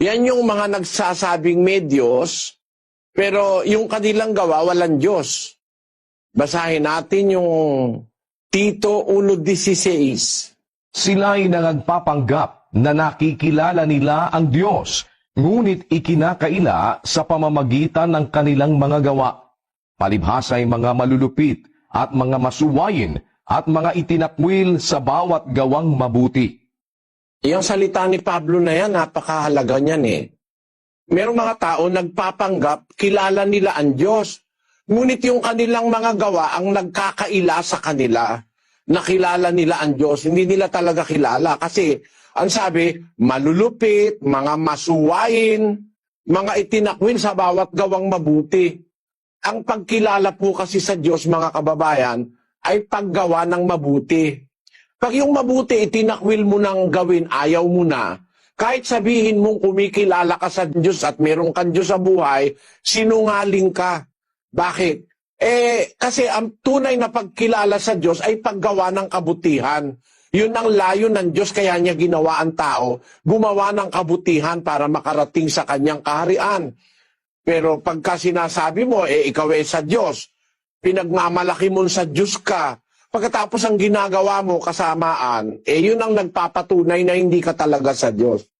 Yan yung mga nagsasabing may Diyos, pero yung kanilang gawa, walang Diyos. Basahin natin yung Tito 1:16. Sila'y nagpapanggap na nakikilala nila ang Diyos, ngunit ikinakaila sa pamamagitan ng kanilang mga gawa. Palibhasa'y mga malulupit at mga masuwayin at mga itinakwil sa bawat gawang mabuti. Yung salita ni Pablo na yan, napakahalaga niyan eh. Merong mga tao nagpapanggap, kilala nila ang Diyos. Ngunit yung kanilang mga gawa ang nagkakaila sa kanila. Nakilala nila ang Diyos, hindi nila talaga kilala. Kasi, ang sabi, malulupit, mga masuwain, mga itinakwil sa bawat gawang mabuti. Ang pagkilala po kasi sa Diyos, mga kababayan, ay paggawa ng mabuti. Pag yung mabuti, itinakwil mo nang gawin, ayaw mo na, kahit sabihin mong kumikilala ka sa Diyos at meron kang Diyos sa buhay, sinungaling ka. Bakit? Kasi ang tunay na pagkilala sa Diyos ay paggawa ng kabutihan. Yun ang layo ng Diyos, kaya niya ginawa ang tao, gumawa ng kabutihan para makarating sa kanyang kaharian. Pero pagka sinasabi mo, ikaw sa Diyos, pinagmamalaki mo sa Diyos ka, pagkatapos ang ginagawa mo kasamaan, yun ang nagpapatunay na hindi ka talaga sa Diyos.